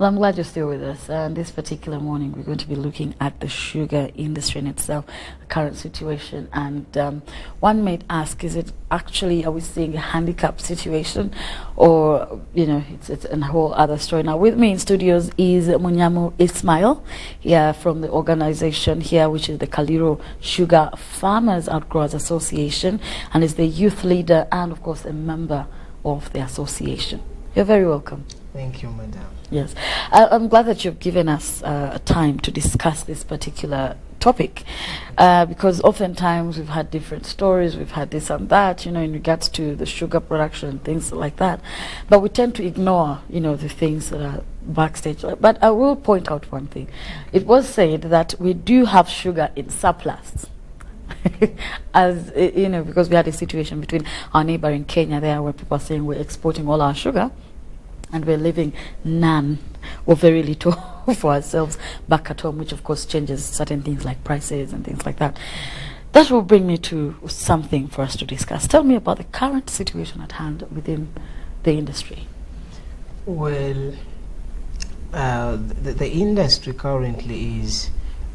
Well, I'm glad you're still with us. This particular morning, we're going to be looking at the sugar industry in itself, the current situation. And one might ask, is it actually, are we seeing a handicap situation? Or, you know, it's a whole other story. Now, with me in studios is Munyamu Ismail, here from the organization here, which is the Kaliro Sugar Farmers Outgrowers Association, and is the youth leader and, of course, a member of the association. You're very welcome. Thank you, madam. Yes. I'm glad that you've given us time to discuss this particular topic, because oftentimes we've had different stories, we've had this and that, you know, in regards to the sugar production and things like that. But we tend to ignore, you know, the things that are backstage. But I will point out one thing. It was said that we do have sugar in surplus. As you know, because we had a situation between our neighbor in Kenya there where people are saying we're exporting all our sugar and we're leaving none or very little for ourselves back at home, which of course changes certain things like prices and things like that. That will bring me to something for us to discuss. Tell me about the current situation at hand within the industry. Well, the industry currently is,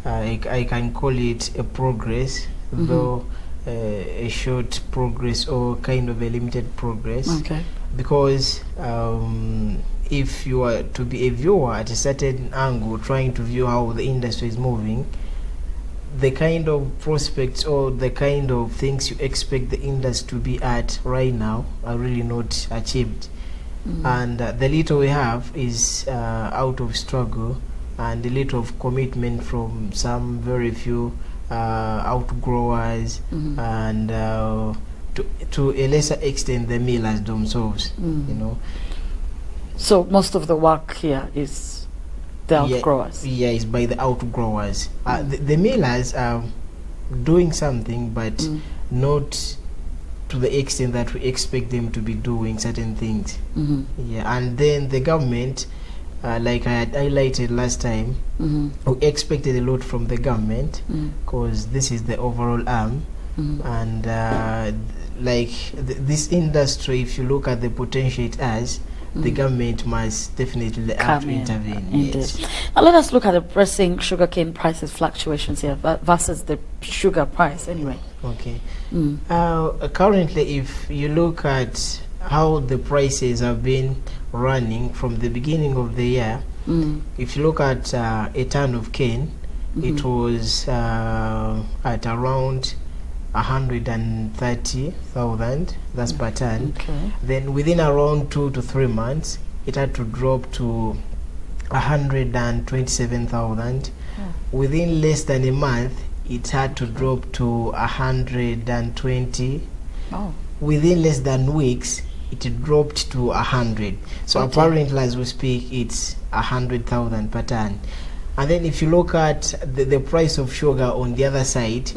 I can call it a progress, though a short progress or kind of a limited progress. Okay. Because if you are to be a viewer at a certain angle, trying to view how the industry is moving, the kind of prospects or the kind of things you expect the industry to be at right now are really not achieved. And the little we have is out of struggle and a little of commitment from some very few outgrowers and to a lesser extent the millers themselves, you know. So most of the work here is the outgrowers. Yeah, it's by the outgrowers. The millers are doing something, but not to the extent that we expect them to be doing certain things. Yeah, and then the government, like I had highlighted last time, we expected a lot from the government because this is the overall arm. And like this industry, if you look at the potential it has, the government must definitely have to intervene. Yes. Now let us look at the pressing sugarcane prices fluctuations here versus the sugar price anyway. Okay. Currently, if you look at how the prices have been running from the beginning of the year, if you look at a ton of cane, it was at around 130,000, that's per ton. Okay. Then within around 2 to 3 months, it had to drop to 127,000. Within less than a month, it had to drop to 120. Within less than weeks, it dropped to 100. So apparently, as we speak, it's 100,000 per ton. And then if you look at the price of sugar on the other side,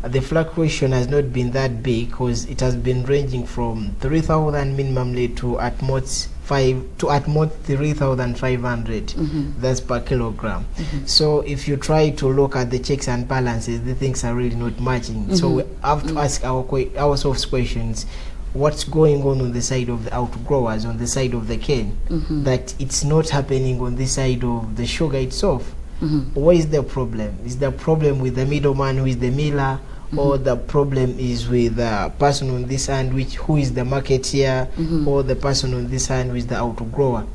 the fluctuation has not been that big because it has been ranging from 3,000 minimally to at most 3,500. That's per kilogram. So if you try to look at the checks and balances, the things are really not matching. So we have to ask ourselves questions. What's going on the side of the outgrowers, on the side of the cane, that it's not happening on the side of the sugar itself? What is the problem? Is the problem with the middleman, who is the miller, or the problem is with the person on this hand, who is the marketeer, or the person on this hand, who is the outgrower?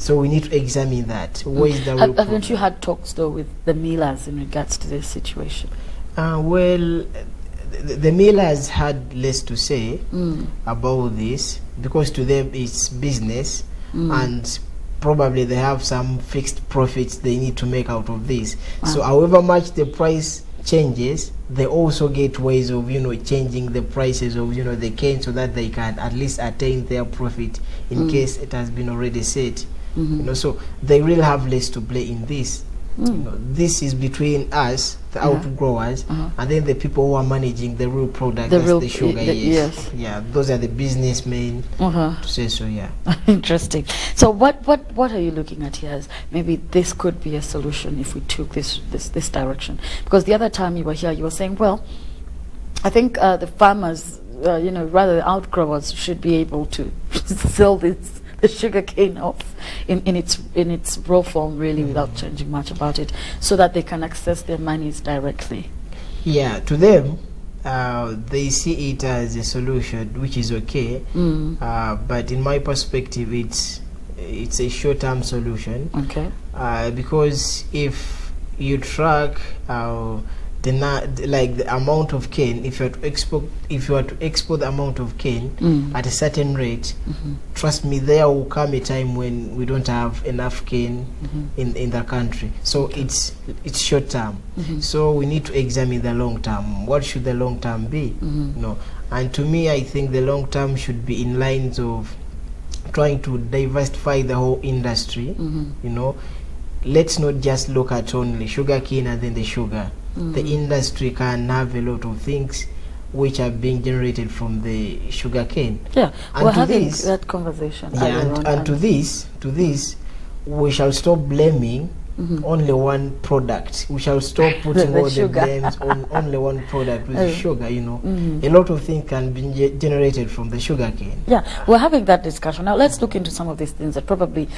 So we need to examine that. What is the real problem? Haven't you had talks though with the millers in regards to this situation? Well, the millers had less to say about this because to them it's business, and probably they have some fixed profits they need to make out of this. So however much the price changes, they also get ways of, you know, changing the prices of, you know, the cane so that they can at least attain their profit in case it has been already set. You know, so they really have less to play in this. You know, this is between us, the outgrowers, and then the people who are managing the real product, the sugar. Yes. Yeah, those are the businessmen, to say so. Yeah. Interesting. So what are you looking at here as maybe this could be a solution if we took this direction? Because the other time you were here, you were saying, well, I think the farmers, you know, rather the outgrowers should be able to sell this the sugar cane off in its raw form, really, without changing much about it, so that they can access their monies directly. Yeah, to them, they see it as a solution, which is okay. But in my perspective, it's a short-term solution. Okay. Because if you track the amount of cane, if you are to export the amount of cane at a certain rate, trust me, there will come a time when we don't have enough cane in the country. So it's short term. So we need to examine the long term. What should the long term be? And to me, I think the long term should be in lines of trying to diversify the whole industry. Let's not just look at only sugar cane and then the sugar. The industry can have a lot of things which are being generated from the sugar cane. Yeah, and we're having that conversation. Yeah, and to this, we shall stop blaming only one product. We shall stop putting all the blames on only one product, which is sugar. A lot of things can be generated from the sugar cane. Yeah, we're having that discussion. Now let's look into some of these things that probably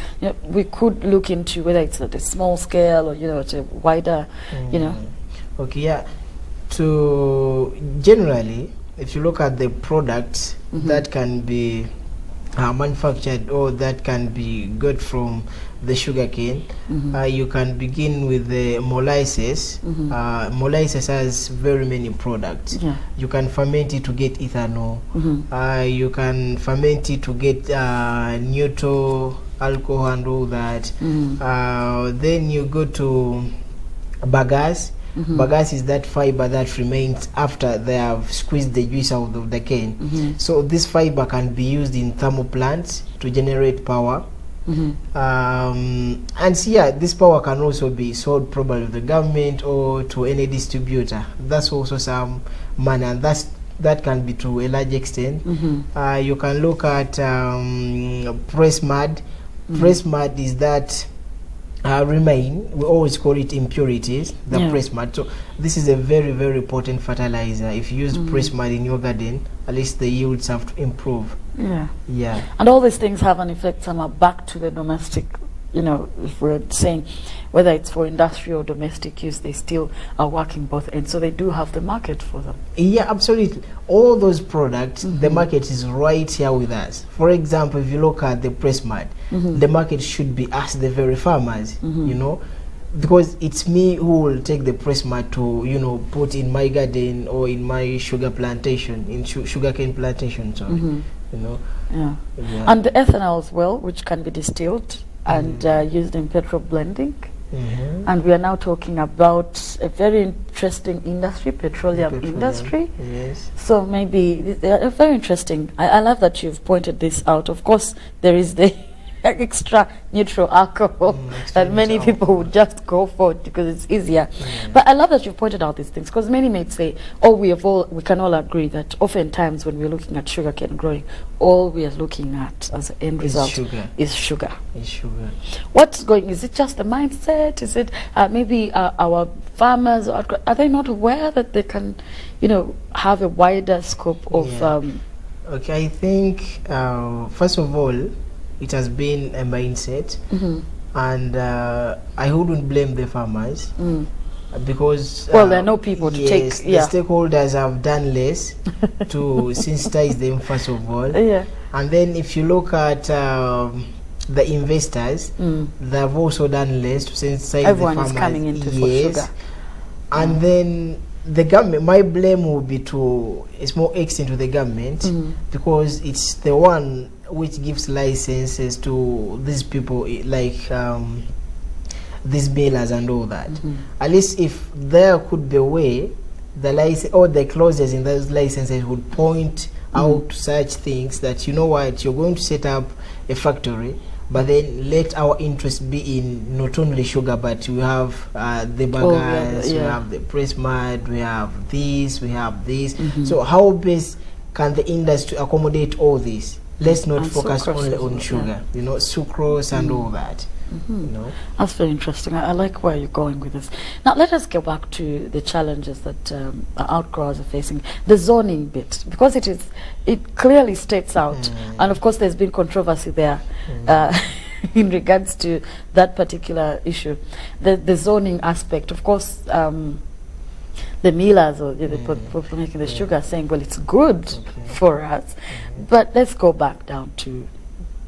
we could look into, whether it's at a small scale or it's a wider, Okay, yeah. To generally, if you look at the products that can be manufactured or that can be got from the sugar cane, you can begin with the molasses. Molasses has very many products. You can ferment it to get ethanol. You can ferment it to get neutral alcohol and all that. Then you go to bagasse. Bagasse is that fiber that remains after they have squeezed the juice out of the cane. So this fiber can be used in thermal plants to generate power. And this power can also be sold probably to the government or to any distributor. That's also some money, and that can be to a large extent. You can look at press mud. Press mud is that we always call it impurities, the press mud. So this is a very, very potent fertilizer. If you use press mud in your garden, at least the yields have to improve. Yeah. And all these things have an effect somehow back to the domestic. If we're saying whether it's for industrial or domestic use, they still are working both ends. So they do have the market for them. Yeah, absolutely. All those products, the market is right here with us. For example, if you look at the press mud, the market should be us, the very farmers, because it's me who will take the press mud to, put in my garden or in my sugar plantation, in sugarcane plantation, sorry. And the ethanol as well, which can be distilled and used in petrol blending. And we are now talking about a very interesting industry, petroleum industry. Yes. So maybe very interesting. I love that you've pointed this out. Of course, there is the extra neutral alcohol that many people would just go for it because it's easier. But I love that you've pointed out these things, because many may say, we can all agree that oftentimes when we're looking at sugarcane growing, all we are looking at as an end result is sugar. What's going? Is it just the mindset? Is it maybe our farmers are they not aware that they can, have a wider scope of? Okay, I think first of all, it has been a mindset, and I wouldn't blame the farmers because there are no people to take. The stakeholders have done less to sensitize them first of all, and then if you look at the investors, they've also done less to sensitize Everyone the farmers. Is coming into for sugar, and then the government. My blame will be to a small extent to the government because it's the one which gives licenses to these people, like these millers and all that. At least if there could be a way, the license or the clauses in those licenses would point out such things that, you're going to set up a factory, but then let our interest be in not only sugar, but we have the bagasse, we have the press mud, we have this, we have this. So how best can the industry accommodate all this? Let's not focus only on sugar, sucrose and all that. You know. That's very interesting. I like where you're going with this. Now, let us go back to the challenges that outgrowers are facing. The zoning bit, because it clearly states out, and of course there's been controversy there in regards to that particular issue. The zoning aspect, of course, the millers or the people making the sugar are saying, well, it's good for us. But let's go back down to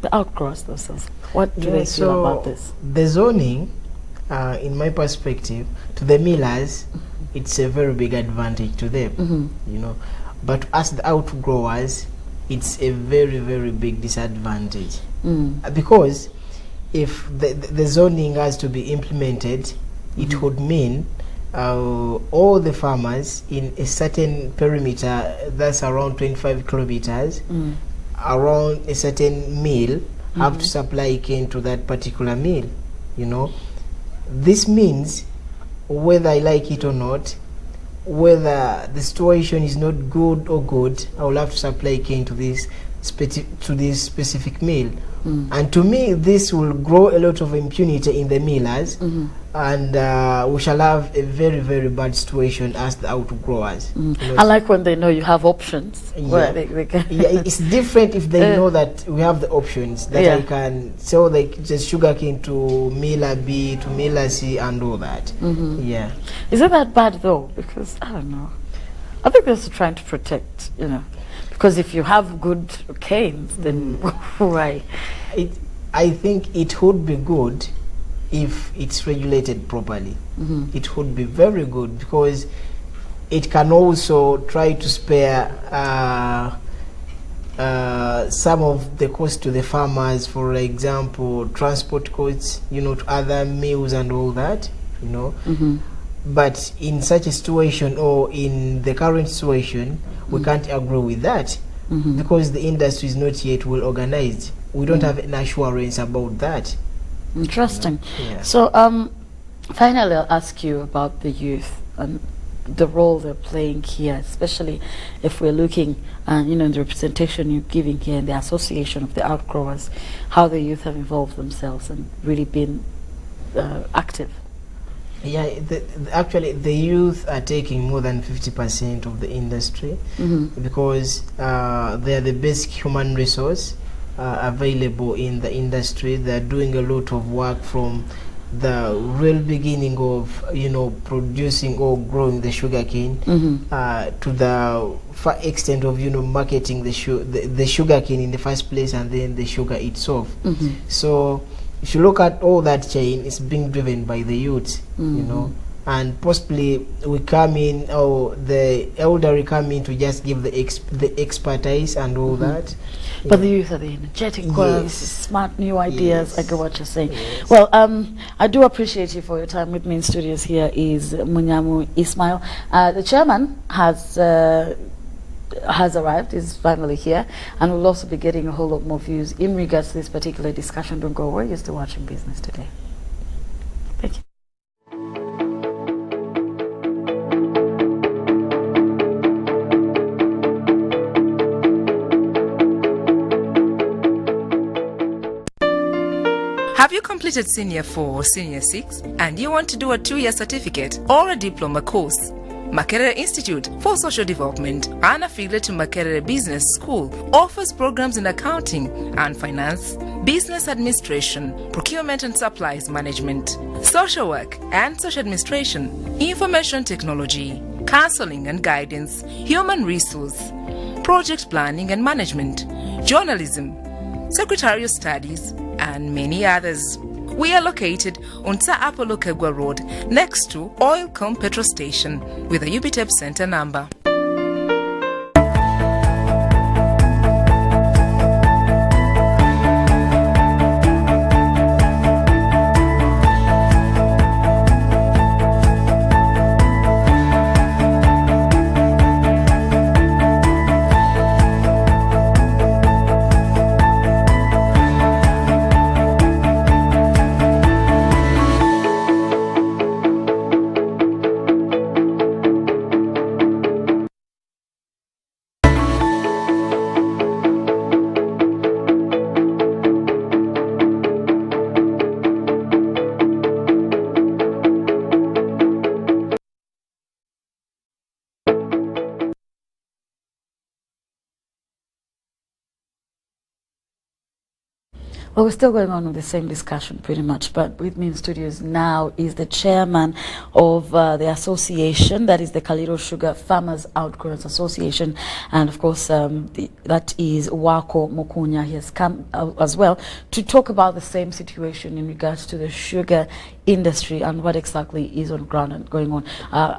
the outgrowers themselves. What do they feel about this? The zoning, in my perspective, to the millers, it's a very big advantage to them, you know. But as the outgrowers, it's a very, very big disadvantage. Because if the zoning has to be implemented, it would mean all the farmers in a certain perimeter, that's around 25 kilometers, around a certain mill, have to supply cane to that particular mill, you know. This means, whether I like it or not, whether the situation is not good or good, I will have to supply cane to this specific mill. And to me, this will grow a lot of impunity in the millers, and we shall have a very, very bad situation as the outgrowers. I like when they know you have options. Where they can it's different if they know that we have the options, that I can sell like just sugarcane to miller B, to miller C, and all that. Yeah. Is it that bad though? Because I don't know. I think they're also trying to protect, you know. Because if you have good canes, then why? I think it would be good if it's regulated properly. It would be very good, because it can also try to spare some of the cost to the farmers, for example, transport costs, you know, to other mills and all that, you know. But in such a situation, or in the current situation, we can't agree with that, because the industry is not yet well organized. We don't have an assurance about that. Interesting. Yeah. So, finally, I'll ask you about the youth and the role they're playing here, especially if we're looking, you know, in the representation you're giving here in the association of the outgrowers, how the youth have involved themselves and really been active. Yeah, actually, the youth are taking more than 50% of the industry, because they are the basic human resource available in the industry. They're doing a lot of work from the real beginning of, you know, producing or growing the sugarcane to the far extent of, you know, marketing the sugarcane in the first place, and then the sugar itself. So if you look at all that chain, it's being driven by the youth, you know, and possibly we come in, or the elderly come in to just give the expertise and all that. But the youth are the energetic ones, smart new ideas. I get what you're saying. Well, I do appreciate you for your time with me in studios. Here is Munyamu Ismail. The chairman has arrived, is finally here, and we'll also be getting a whole lot more views in regards to this particular discussion. Don't go away, you're still watching Business Today. Thank you. Have you completed Senior 4 or Senior 6 and you want to do a 2-year certificate or a diploma course? Makerere Institute for Social Development, an affiliate to Makerere Business School, offers programs in accounting and finance, business administration, procurement and supplies management, social work and social administration, information technology, counseling and guidance, human resource, project planning and management, journalism, secretarial studies, and many others. We are located on Sa Apollo Kegwa Road, next to Oilcom Petrol Station, with a UBTEP Center number. Well, we're still going on with the same discussion pretty much, but with me in studios now is the chairman of the association, that is the Kaliro Sugar Farmers Outgrowers Association, and of course that is Wako Mukunya. He has come as well to talk about the same situation in regards to the sugar industry and what exactly is on ground and going on.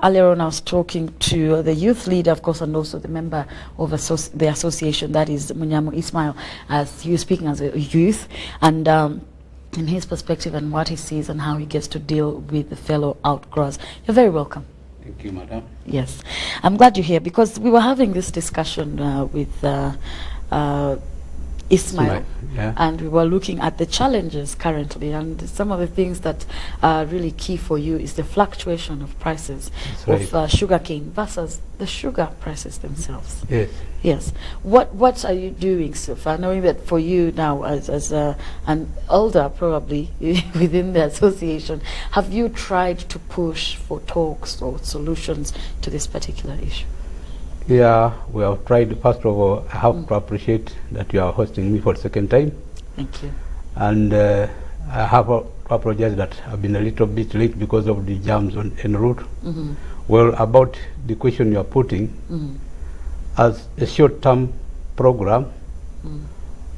Earlier on I was talking to the youth leader, of course, and also the member of the association, that is Munyamu Ismail, as he was speaking as a youth, and in his perspective and what he sees and how he gets to deal with the fellow outgrowers. You're very welcome. Thank you, madam. Yes, I'm glad you're here because we were having this discussion with Ismail, yeah. and we were looking at the challenges currently, and some of the things that are really key for you is the fluctuation of prices of sugarcane versus the sugar prices themselves. Yes. Yes. What are you doing so far, knowing that for you now as an elder probably within the association, have you tried to push for talks or solutions to this particular issue? Yeah, we have tried. First of all, I have to appreciate that you are hosting me for the second time. Thank you. And I have to apologize that I've been a little bit late because of the jams en route. Well, about the question you are putting, as a short-term program,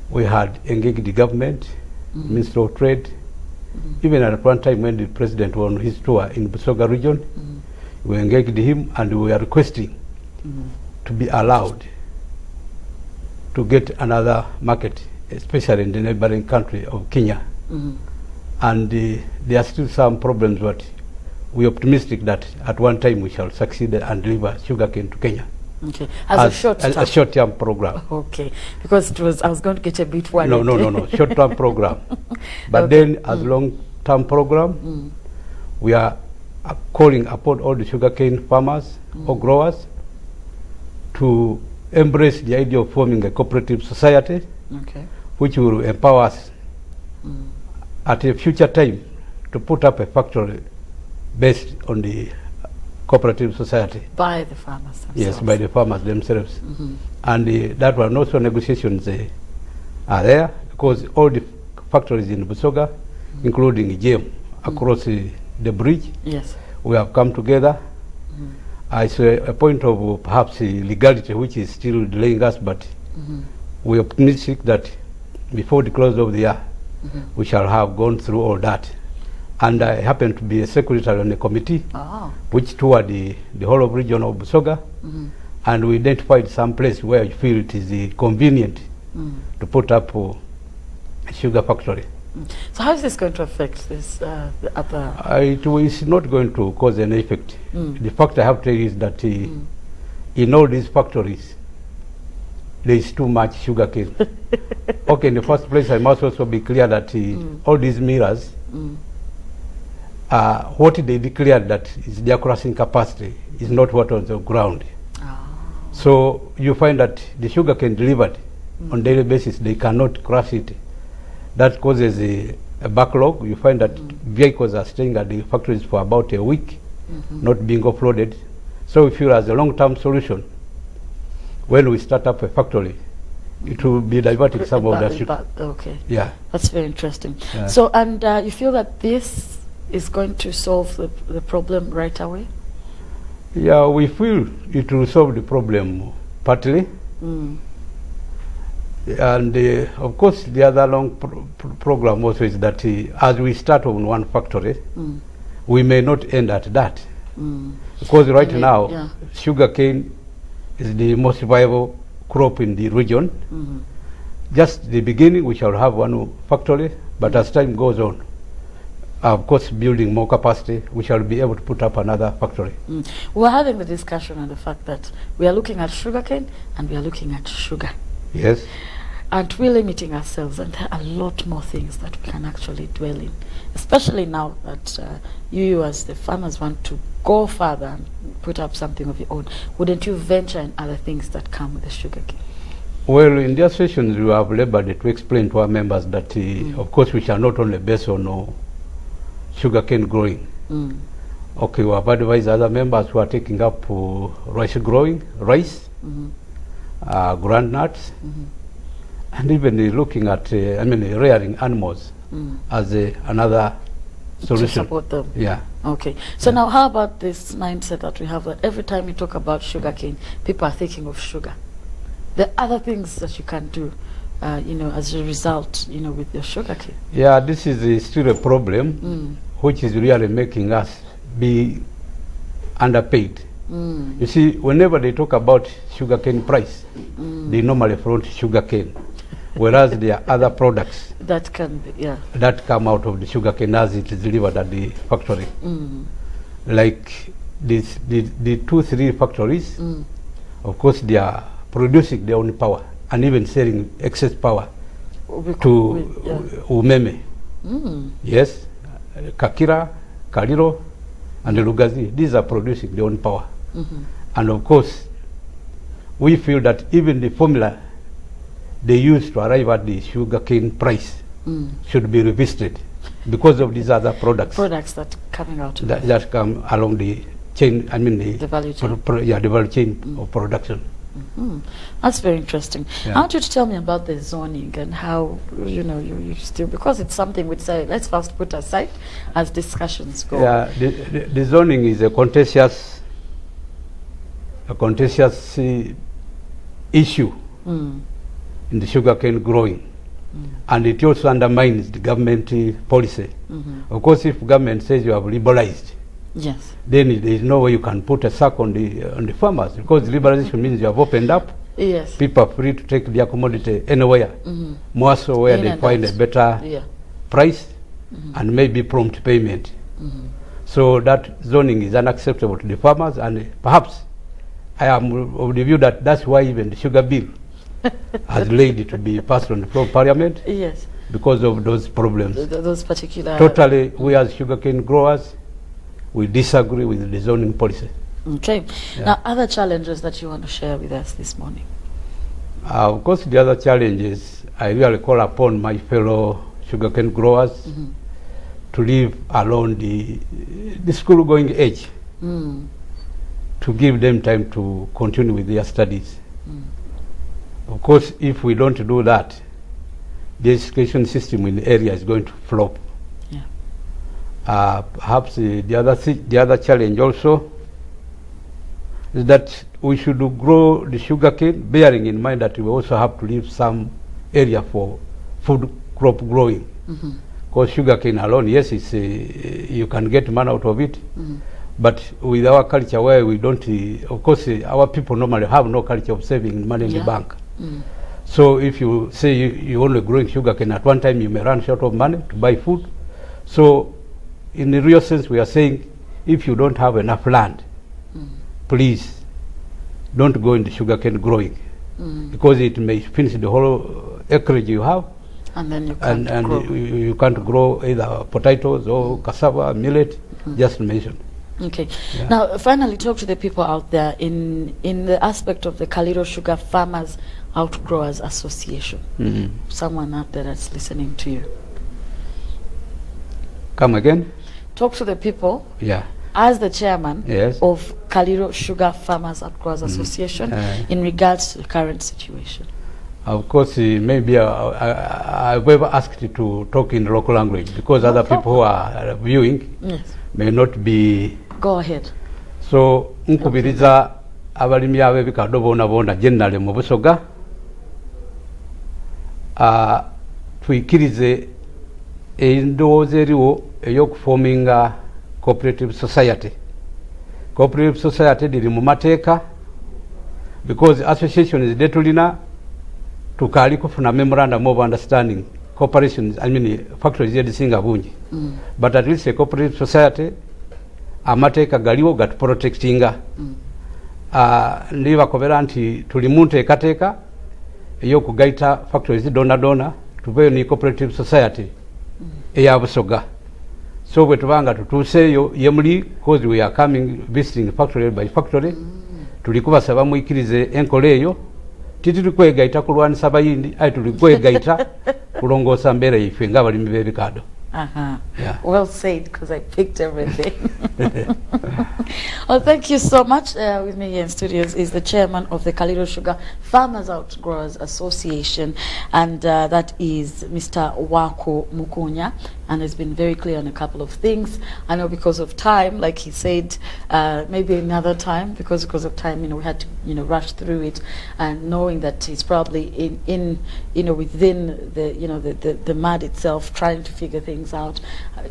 we had engaged the government, Ministry of Trade, even at one time when the president was on his tour in Busoga region, we engaged him and we are requesting to be allowed to get another market, especially in the neighboring country of Kenya. And there are still some problems, but we are optimistic that at one time we shall succeed and deliver sugarcane to Kenya. Okay, as a short-term program. Okay, because I was going to get a bit worried. No, short-term program. But then as long-term program, we are calling upon all the sugarcane farmers or growers to embrace the idea of forming a cooperative society, which will empower us at a future time to put up a factory based on the cooperative society. By the farmers themselves. Yes, by the farmers themselves. And that one also negotiations are there, because all the factories in Busoga, including GM, across the bridge, we have come together. It's a point of perhaps legality which is still delaying us, but we are optimistic that before the close of the year, we shall have gone through all that. And I happen to be a secretary on a committee which toured the whole of region of Busoga, and we identified some place where we feel it is convenient to put up a sugar factory. So how is this going to affect this the other? It is not going to cause any effect. The fact I have to tell you is that in all these factories, there is too much sugar cane. Okay, in the first place, I must also be clear that all these millers, what they declared that is their crushing capacity is not what on the ground. So you find that the sugar cane delivered on daily basis, they cannot crush it. That causes a backlog. You find that vehicles are staying at the factories for about a week, not being offloaded. So we feel as a long-term solution, when we start up a factory, it will be diverted some of that sugar. Okay. Yeah. That's very interesting. Yeah. So, and you feel that this is going to solve the problem right away? Yeah, we feel it will solve the problem partly. And of course, the other long program also is that as we start on one factory, we may not end at that. Because right now, sugarcane is the most viable crop in the region. Just the beginning, we shall have one factory, but as time goes on, of course, building more capacity, we shall be able to put up another factory. We're having the discussion on the fact that we are looking at sugarcane and we are looking at sugar. Yes. And we're limiting ourselves, and there are a lot more things that we can actually dwell in, especially now that you as the farmers want to go further and put up something of your own. Wouldn't you venture in other things that come with the sugarcane? Well, in their sessions, we have labored to explain to our members that, of course, we shall not only base on sugarcane growing. Okay, we have advised other members who are taking up rice growing, groundnuts, and even looking at rearing animals as another solution to support them. Yeah. Okay. So now, how about this mindset that we have that every time you talk about sugarcane, people are thinking of sugar? There are other things that you can do, as a result, with your sugarcane. Yeah, this is still a problem, which is really making us be underpaid. You see, whenever they talk about sugarcane price, they normally front sugarcane, whereas there are other products that can be, that come out of the sugarcane as it is delivered at the factory. Like the 2-3 factories, of course, they are producing their own power and even selling excess power to umeme. Yes, Kakira, Kaliro, and Lugazi, these are producing their own power. And of course, we feel that even the formula they use to arrive at the sugarcane price should be revisited because of these other products. Products that coming out of that come along the chain, the value chain. The value chain of production. That's very interesting. I want you to tell me about the zoning and how, you still, because it's something we'd say, let's first put aside as discussions go. Yeah, the zoning is a contentious issue in the sugarcane growing, and it also undermines the government policy. Of course, if government says you have liberalized, yes, then there is no way you can put a sack on the farmers, because liberalization means you have opened up. Yes, people are free to take their commodity anywhere, more so where they find a better price and maybe prompt payment. So that zoning is unacceptable to the farmers, and perhaps I am of the view that that's why even the sugar bill has laid to be passed on the floor of Parliament. Yes, because of those problems. Those particular. Totally, we as sugarcane growers, we disagree with the zoning policy. Okay. Now, other challenges that you want to share with us this morning? Of course, the other challenges, I really call upon my fellow sugarcane growers to leave alone the school-going age, to give them time to continue with their studies. Of course, if we don't do that, the education system in the area is going to flop. Perhaps the other challenge also is that we should grow the sugarcane, bearing in mind that we also have to leave some area for food crop growing. Because sugarcane alone, yes, you can get money out of it, but with our culture where we don't, of course, our people normally have no culture of saving money in the bank. So if you say you're only growing sugarcane, at one time you may run short of money to buy food. So in the real sense, we are saying, if you don't have enough land, please don't go into sugarcane growing, because it may finish the whole acreage you have, and then you can't grow. You can't grow either potatoes or cassava, millet, just to mention. Okay. Now, finally, talk to the people out there in the aspect of the Kaliro Sugar Farmers Outgrowers Association. Someone out there that's listening to you. Come again? Talk to the people. As the chairman of Kaliro Sugar Farmers Outgrowers Association in regards to the current situation. Of course, maybe I've ever asked you to talk in local language, because other people who are viewing may not be. Go ahead. So, nkubiriza abalimi ab'ebikaddo boona generally mu Busoga tuyikirize endowooza eriwo ey'okuforminga cooperative society. Cooperative society diri mu mateeka, because associations de tulina tukaali kufuna memorandum of understanding corporations, factories edisinga bungi, but at least a cooperative society amateeka galiwo gatuprotectinga. Ndibakobera nti tuli mu nteekateeka ey'okugaita factories dona tubeeyo ne cooperative society eya Busoga. So bwe tubanga tutuuseeyo yemuli, because we are coming visiting factory by factory, tuli kubasaba muyikirize enkola eyo, tituli kwegaita kulwanisa bayindi, ayi tuli kwegaita kulongoosa mbeera yaife ng'abalimi b'ebikaddo. Uh-huh. Yeah. Well said, because I picked everything. Well, thank you so much. With me here in studios is the chairman of the Kaliro Sugar Farmers Outgrowers Association, and that is Mr. Wako Mukunya, and has been very clear on a couple of things. I know because of time, like he said, maybe another time, because of time, we had to, rush through it, and knowing that he's probably in within the the mud itself, trying to figure things out.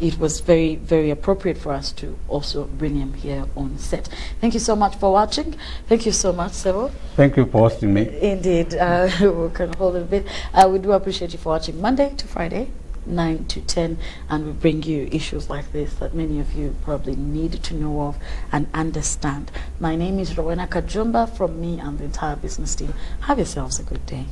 It was very, very appropriate for us to also bring him here on set. Thank you so much for watching. Thank you so much, Sebo. Thank you for hosting me. Indeed. We can hold it a bit. We do appreciate you for watching Monday to Friday, 9 to 10, and we bring you issues like this that many of you probably need to know of and understand. My name is Rowena Kajumba. From me and the entire business team, have yourselves a good day.